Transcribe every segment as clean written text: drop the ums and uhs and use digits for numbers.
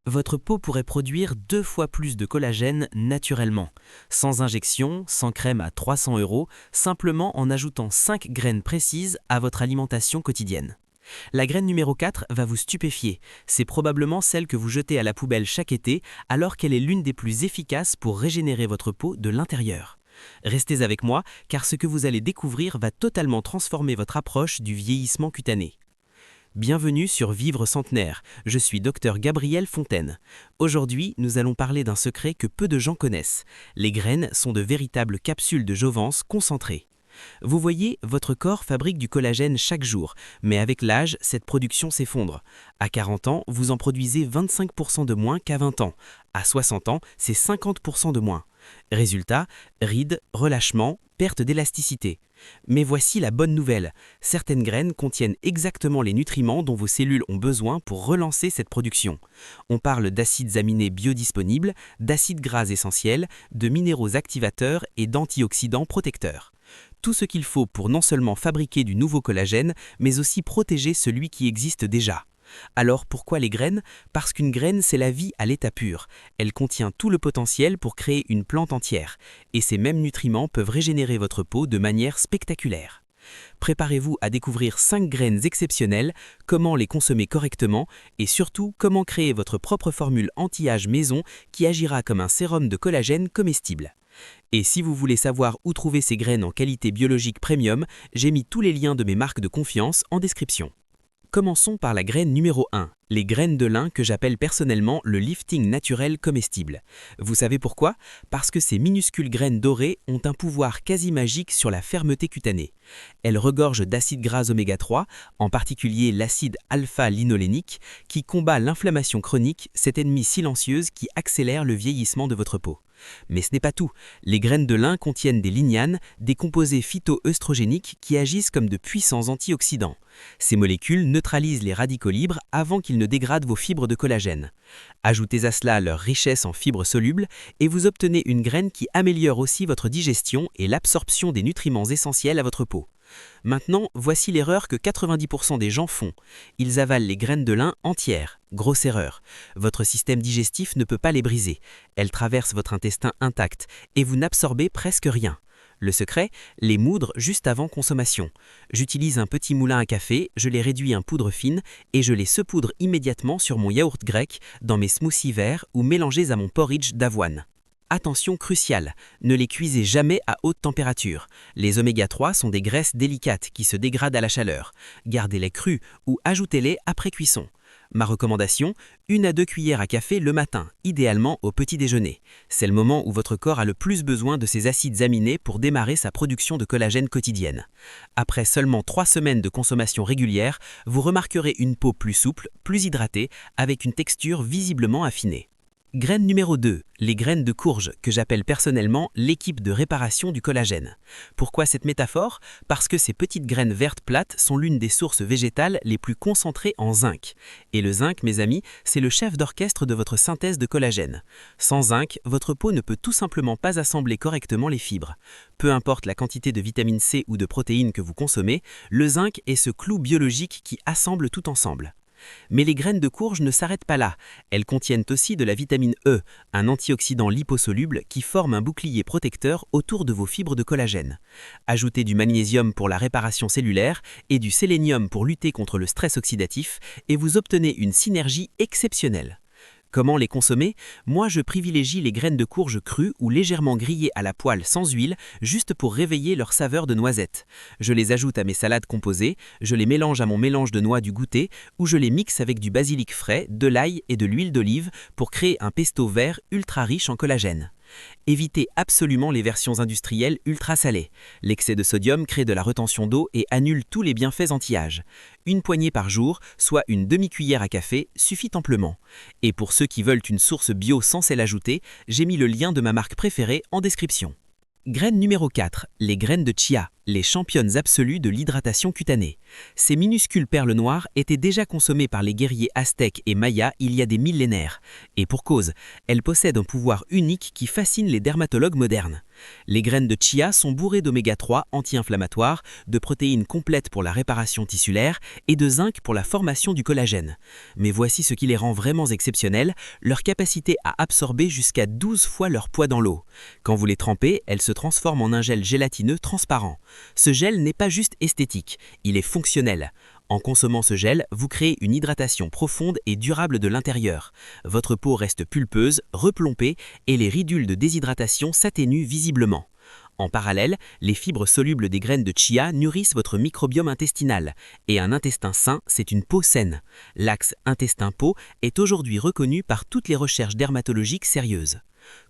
votre peau pourrait produire 2 fois plus de collagène naturellement, sans injection, sans crème à 300 €, simplement en ajoutant 5 graines précises à votre alimentation quotidienne. La graine numéro 4 va vous stupéfier. C'est probablement celle que vous jetez à la poubelle chaque été, alors qu'elle est l'une des plus efficaces pour régénérer votre peau de l'intérieur. Restez avec moi, car ce que vous allez découvrir va totalement transformer votre approche du vieillissement cutané. Bienvenue sur Vivre Centenaire, je suis Dr Gabriel Fontaine. Aujourd'hui, nous allons parler d'un secret que peu de gens connaissent. Les graines sont de véritables capsules de jouvence concentrées. Vous voyez, votre corps fabrique du collagène chaque jour, mais avec l'âge, cette production s'effondre. À 40 ans, vous en produisez 25% de moins qu'à 20 ans. À 60 ans, c'est 50% de moins. Résultat, rides, relâchement, perte d'élasticité. Mais voici la bonne nouvelle, certaines graines contiennent exactement les nutriments dont vos cellules ont besoin pour relancer cette production. On parle d'acides aminés biodisponibles, d'acides gras essentiels, de minéraux activateurs et d'antioxydants protecteurs. Tout ce qu'il faut pour non seulement fabriquer du nouveau collagène, mais aussi protéger celui qui existe déjà. Alors pourquoi les graines? Parce qu'une graine, c'est la vie à l'état pur. Elle contient tout le potentiel pour créer une plante entière. Et ces mêmes nutriments peuvent régénérer votre peau de manière spectaculaire. Préparez-vous à découvrir 5 graines exceptionnelles, comment les consommer correctement et surtout comment créer votre propre formule anti-âge maison qui agira comme un sérum de collagène comestible. Et si vous voulez savoir où trouver ces graines en qualité biologique premium, j'ai mis tous les liens de mes marques de confiance en description. Commençons par la graine numéro 1, les graines de lin que j'appelle personnellement le lifting naturel comestible. Vous savez pourquoi? Parce que ces minuscules graines dorées ont un pouvoir quasi magique sur la fermeté cutanée. Elles regorgent d'acides gras oméga 3, en particulier l'acide alpha-linolénique, qui combat l'inflammation chronique, cette ennemie silencieuse qui accélère le vieillissement de votre peau. Mais ce n'est pas tout. Les graines de lin contiennent des lignanes, des composés phytoœstrogéniques qui agissent comme de puissants antioxydants. Ces molécules neutralisent les radicaux libres avant qu'ils ne dégradent vos fibres de collagène. Ajoutez à cela leur richesse en fibres solubles et vous obtenez une graine qui améliore aussi votre digestion et l'absorption des nutriments essentiels à votre peau. Maintenant, voici l'erreur que 90% des gens font. Ils avalent les graines de lin entières. Grosse erreur. Votre système digestif ne peut pas les briser. Elles traversent votre intestin intact et vous n'absorbez presque rien. Le secret, les moudre juste avant consommation. J'utilise un petit moulin à café, je les réduis en poudre fine et je les saupoudre immédiatement sur mon yaourt grec, dans mes smoothies verts ou mélangés à mon porridge d'avoine. Attention cruciale, ne les cuisez jamais à haute température. Les oméga 3 sont des graisses délicates qui se dégradent à la chaleur. Gardez-les crus ou ajoutez-les après cuisson. Ma recommandation, 1 à 2 cuillères à café le matin, idéalement au petit déjeuner. C'est le moment où votre corps a le plus besoin de ces acides aminés pour démarrer sa production de collagène quotidienne. Après seulement 3 semaines de consommation régulière, vous remarquerez une peau plus souple, plus hydratée, avec une texture visiblement affinée. Graine numéro 2, les graines de courge, que j'appelle personnellement l'équipe de réparation du collagène. Pourquoi cette métaphore? Parce que ces petites graines vertes plates sont l'une des sources végétales les plus concentrées en zinc. Et le zinc, mes amis, c'est le chef d'orchestre de votre synthèse de collagène. Sans zinc, votre peau ne peut tout simplement pas assembler correctement les fibres. Peu importe la quantité de vitamine C ou de protéines que vous consommez, le zinc est ce clou biologique qui assemble tout ensemble. Mais les graines de courge ne s'arrêtent pas là. Elles contiennent aussi de la vitamine E, un antioxydant liposoluble qui forme un bouclier protecteur autour de vos fibres de collagène. Ajoutez du magnésium pour la réparation cellulaire et du sélénium pour lutter contre le stress oxydatif et vous obtenez une synergie exceptionnelle. Comment les consommer? Moi, je privilégie les graines de courge crues ou légèrement grillées à la poêle sans huile, juste pour réveiller leur saveur de noisette. Je les ajoute à mes salades composées, je les mélange à mon mélange de noix du goûter ou je les mixe avec du basilic frais, de l'ail et de l'huile d'olive pour créer un pesto vert ultra riche en collagène. Évitez absolument les versions industrielles ultra salées. L'excès de sodium crée de la retention d'eau et annule tous les bienfaits anti-âge. Une poignée par jour, soit une demi-cuillère à café, suffit amplement. Et pour ceux qui veulent une source bio sans sel ajouté, j'ai mis le lien de ma marque préférée en description. Graine numéro 4, les graines de chia, les championnes absolues de l'hydratation cutanée. Ces minuscules perles noires étaient déjà consommées par les guerriers aztèques et mayas il y a des millénaires. Et pour cause, elles possèdent un pouvoir unique qui fascine les dermatologues modernes. Les graines de chia sont bourrées d'oméga 3 anti-inflammatoires, de protéines complètes pour la réparation tissulaire et de zinc pour la formation du collagène. Mais voici ce qui les rend vraiment exceptionnelles, leur capacité à absorber jusqu'à 12 fois leur poids dans l'eau. Quand vous les trempez, elles se transforment en un gel gélatineux transparent. Ce gel n'est pas juste esthétique, il est fonctionnel. En consommant ce gel, vous créez une hydratation profonde et durable de l'intérieur. Votre peau reste pulpeuse, replombée et les ridules de déshydratation s'atténuent visiblement. En parallèle, les fibres solubles des graines de chia nourrissent votre microbiome intestinal. Et un intestin sain, c'est une peau saine. L'axe intestin-peau est aujourd'hui reconnu par toutes les recherches dermatologiques sérieuses.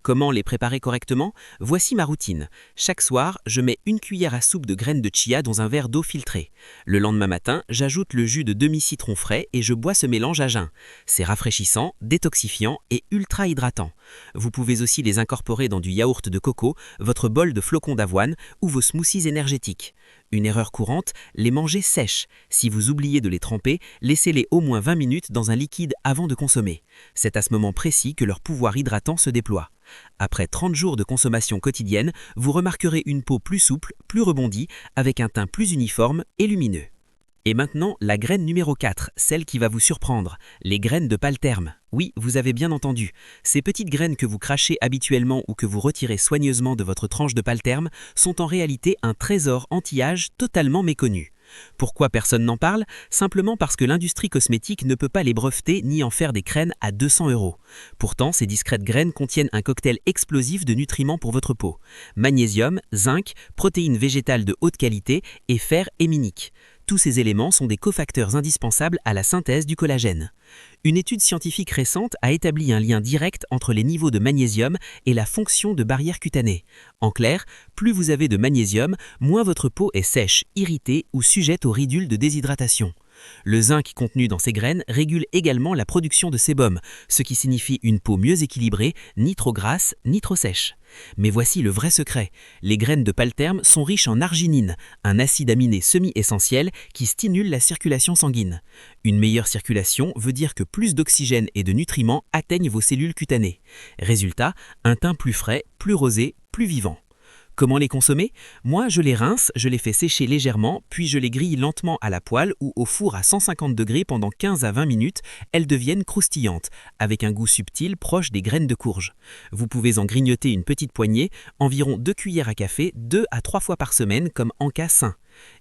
Comment les préparer correctement? Voici ma routine. Chaque soir, je mets une cuillère à soupe de graines de chia dans un verre d'eau filtrée. Le lendemain matin, j'ajoute le jus de demi-citron frais et je bois ce mélange à jeun. C'est rafraîchissant, détoxifiant et ultra hydratant. Vous pouvez aussi les incorporer dans du yaourt de coco, votre bol de flocons d'avoine ou vos smoothies énergétiques. Une erreur courante, les manger sèches. Si vous oubliez de les tremper, laissez-les au moins 20 minutes dans un liquide avant de consommer. C'est à ce moment précis que leur pouvoir hydratant se déploie. Après 30 jours de consommation quotidienne, vous remarquerez une peau plus souple, plus rebondie, avec un teint plus uniforme et lumineux. Et maintenant, la graine numéro 4, celle qui va vous surprendre, les graines de palterme. Oui, vous avez bien entendu. Ces petites graines que vous crachez habituellement ou que vous retirez soigneusement de votre tranche de palterme sont en réalité un trésor anti-âge totalement méconnu. Pourquoi personne n'en parle? Simplement parce que l'industrie cosmétique ne peut pas les breveter ni en faire des crèmes à 200 €. Pourtant, ces discrètes graines contiennent un cocktail explosif de nutriments pour votre peau. Magnésium, zinc, protéines végétales de haute qualité et fer héminique. Tous ces éléments sont des cofacteurs indispensables à la synthèse du collagène. Une étude scientifique récente a établi un lien direct entre les niveaux de magnésium et la fonction de barrière cutanée. En clair, plus vous avez de magnésium, moins votre peau est sèche, irritée ou sujette aux ridules de déshydratation. Le zinc contenu dans ces graines régule également la production de sébum, ce qui signifie une peau mieux équilibrée, ni trop grasse, ni trop sèche. Mais voici le vrai secret. Les graines de palterme sont riches en arginine, un acide aminé semi-essentiel qui stimule la circulation sanguine. Une meilleure circulation veut dire que plus d'oxygène et de nutriments atteignent vos cellules cutanées. Résultat, un teint plus frais, plus rosé, plus vivant. Comment les consommer? Moi, je les rince, je les fais sécher légèrement, puis je les grille lentement à la poêle ou au four à 150 degrés pendant 15 à 20 minutes. Elles deviennent croustillantes, avec un goût subtil proche des graines de courge. Vous pouvez en grignoter une petite poignée, environ 2 cuillères à café, 2 à 3 fois par semaine comme en cas sain.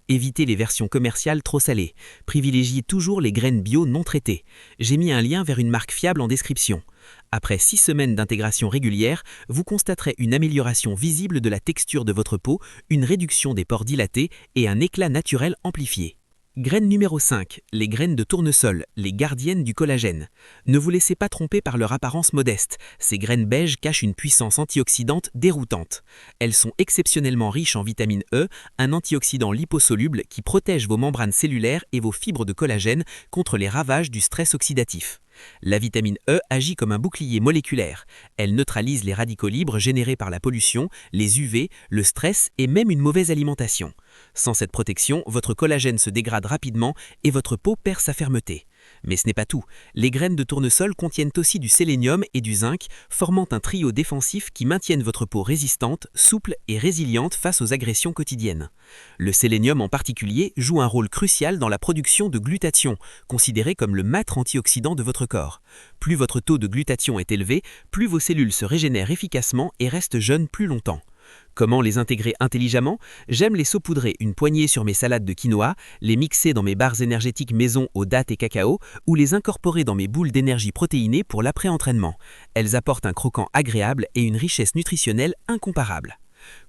Évitez les versions commerciales trop salées. Privilégiez toujours les graines bio non traitées. J'ai mis un lien vers une marque fiable en description. Après 6 semaines d'intégration régulière, vous constaterez une amélioration visible de la texture de votre peau, une réduction des pores dilatés et un éclat naturel amplifié. Graine numéro 5, les graines de tournesol, les gardiennes du collagène. Ne vous laissez pas tromper par leur apparence modeste. Ces graines beiges cachent une puissance antioxydante déroutante. Elles sont exceptionnellement riches en vitamine E, un antioxydant liposoluble qui protège vos membranes cellulaires et vos fibres de collagène contre les ravages du stress oxydatif. La vitamine E agit comme un bouclier moléculaire. Elle neutralise les radicaux libres générés par la pollution, les UV, le stress et même une mauvaise alimentation. Sans cette protection, votre collagène se dégrade rapidement et votre peau perd sa fermeté. Mais ce n'est pas tout. Les graines de tournesol contiennent aussi du sélénium et du zinc, formant un trio défensif qui maintiennent votre peau résistante, souple et résiliente face aux agressions quotidiennes. Le sélénium en particulier joue un rôle crucial dans la production de glutathion, considéré comme le maître antioxydant de votre corps. Plus votre taux de glutathion est élevé, plus vos cellules se régénèrent efficacement et restent jeunes plus longtemps. Comment les intégrer intelligemment? J'aime les saupoudrer une poignée sur mes salades de quinoa, les mixer dans mes barres énergétiques maison aux dattes et cacao ou les incorporer dans mes boules d'énergie protéinée pour l'après-entraînement. Elles apportent un croquant agréable et une richesse nutritionnelle incomparable.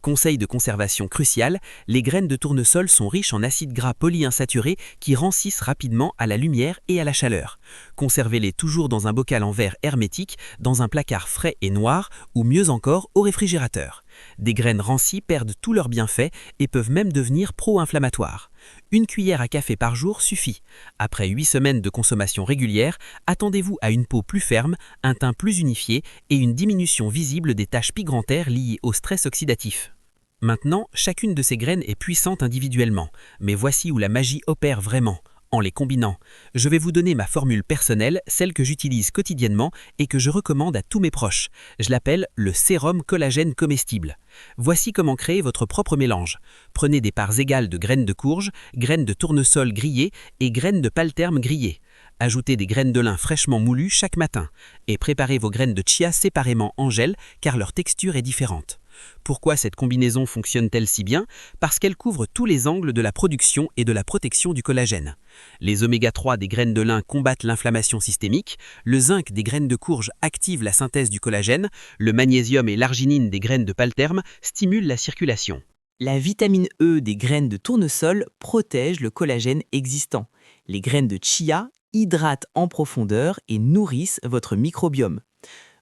Conseil de conservation crucial, les graines de tournesol sont riches en acides gras polyinsaturés qui rancissent rapidement à la lumière et à la chaleur. Conservez-les toujours dans un bocal en verre hermétique, dans un placard frais et noir ou mieux encore au réfrigérateur. Des graines rancies perdent tous leurs bienfaits et peuvent même devenir pro-inflammatoires. Une cuillère à café par jour suffit. Après 8 semaines de consommation régulière, attendez-vous à une peau plus ferme, un teint plus unifié et une diminution visible des taches pigmentaires liées au stress oxydatif. Maintenant, chacune de ces graines est puissante individuellement, mais voici où la magie opère vraiment. En les combinant, je vais vous donner ma formule personnelle, celle que j'utilise quotidiennement et que je recommande à tous mes proches. Je l'appelle le sérum collagène comestible. Voici comment créer votre propre mélange. Prenez des parts égales de graines de courge, graines de tournesol grillées et graines de palterme grillées. Ajoutez des graines de lin fraîchement moulues chaque matin et préparez vos graines de chia séparément en gel car leur texture est différente. Pourquoi cette combinaison fonctionne-t-elle si bien? Parce qu'elle couvre tous les angles de la production et de la protection du collagène. Les oméga 3 des graines de lin combattent l'inflammation systémique, le zinc des graines de courge active la synthèse du collagène, le magnésium et l'arginine des graines de palterme stimulent la circulation. La vitamine E des graines de tournesol protège le collagène existant. Les graines de chia hydratent en profondeur et nourrissent votre microbiome.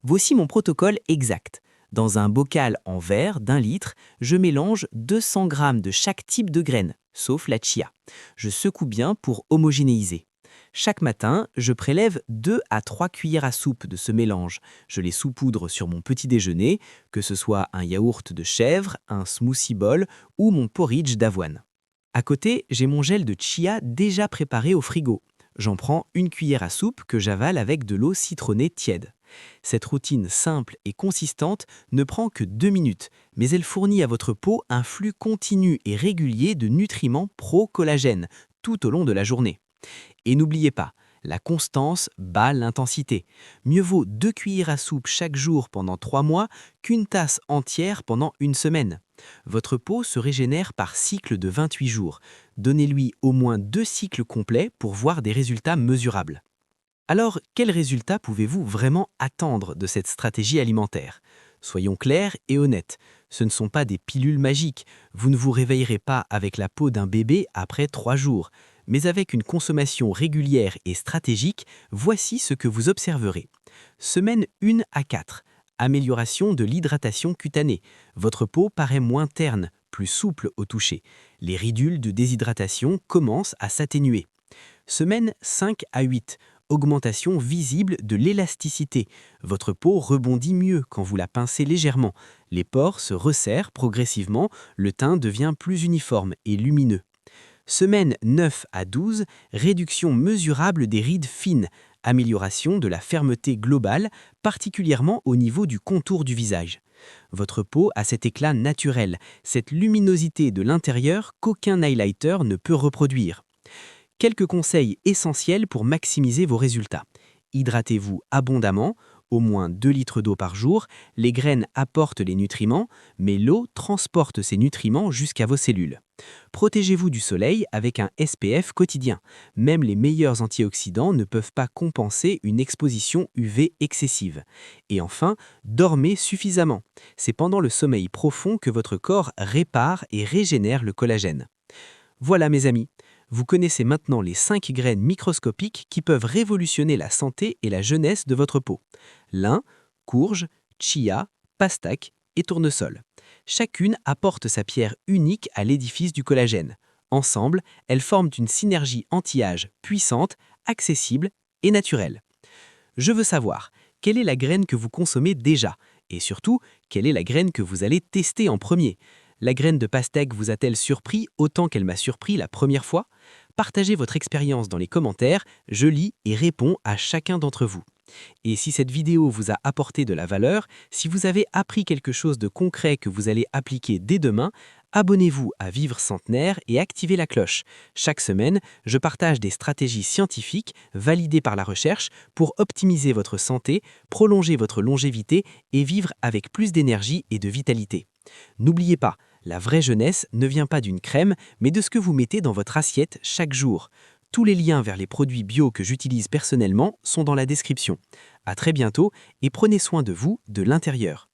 Voici mon protocole exact. Dans un bocal en verre d'1 litre, je mélange 200 g de chaque type de graines, sauf la chia. Je secoue bien pour homogénéiser. Chaque matin, je prélève 2 à 3 cuillères à soupe de ce mélange. Je les saupoudre sur mon petit déjeuner, que ce soit un yaourt de chèvre, un smoothie bowl ou mon porridge d'avoine. À côté, j'ai mon gel de chia déjà préparé au frigo. J'en prends 1 cuillère à soupe que j'avale avec de l'eau citronnée tiède. Cette routine simple et consistante ne prend que 2 minutes, mais elle fournit à votre peau un flux continu et régulier de nutriments pro-collagène tout au long de la journée. Et n'oubliez pas, la constance bat l'intensité. Mieux vaut 2 cuillères à soupe chaque jour pendant 3 mois qu'une tasse entière pendant 1 semaine. Votre peau se régénère par cycle de 28 jours. Donnez-lui au moins 2 cycles complets pour voir des résultats mesurables. Alors, quels résultats pouvez-vous vraiment attendre de cette stratégie alimentaire? Soyons clairs et honnêtes, ce ne sont pas des pilules magiques. Vous ne vous réveillerez pas avec la peau d'un bébé après 3 jours. Mais avec une consommation régulière et stratégique, voici ce que vous observerez. Semaine 1 à 4. Amélioration de l'hydratation cutanée. Votre peau paraît moins terne, plus souple au toucher. Les ridules de déshydratation commencent à s'atténuer. Semaine 5 à 8. Augmentation visible de l'élasticité. Votre peau rebondit mieux quand vous la pincez légèrement. Les pores se resserrent progressivement, le teint devient plus uniforme et lumineux. Semaine 9 à 12, réduction mesurable des rides fines, amélioration de la fermeté globale, particulièrement au niveau du contour du visage. Votre peau a cet éclat naturel, cette luminosité de l'intérieur qu'aucun highlighter ne peut reproduire. Quelques conseils essentiels pour maximiser vos résultats. Hydratez-vous abondamment, au moins 2 litres d'eau par jour. Les graines apportent les nutriments, mais l'eau transporte ces nutriments jusqu'à vos cellules. Protégez-vous du soleil avec un SPF quotidien. Même les meilleurs antioxydants ne peuvent pas compenser une exposition UV excessive. Et enfin, dormez suffisamment. C'est pendant le sommeil profond que votre corps répare et régénère le collagène. Voilà mes amis, vous connaissez maintenant les 5 graines microscopiques qui peuvent révolutionner la santé et la jeunesse de votre peau. Lin, courge, chia, pastèque et tournesol. Chacune apporte sa pierre unique à l'édifice du collagène. Ensemble, elles forment une synergie anti-âge puissante, accessible et naturelle. Je veux savoir, quelle est la graine que vous consommez déjà? Et surtout, quelle est la graine que vous allez tester en premier? La graine de pastèque vous a-t-elle surpris autant qu'elle m'a surpris la première fois? Partagez votre expérience dans les commentaires, je lis et réponds à chacun d'entre vous. Et si cette vidéo vous a apporté de la valeur, si vous avez appris quelque chose de concret que vous allez appliquer dès demain, abonnez-vous à Vivre Centenaire et activez la cloche. Chaque semaine, je partage des stratégies scientifiques validées par la recherche pour optimiser votre santé, prolonger votre longévité et vivre avec plus d'énergie et de vitalité. N'oubliez pas, la vraie jeunesse ne vient pas d'une crème, mais de ce que vous mettez dans votre assiette chaque jour. Tous les liens vers les produits bio que j'utilise personnellement sont dans la description. À très bientôt et prenez soin de vous de l'intérieur.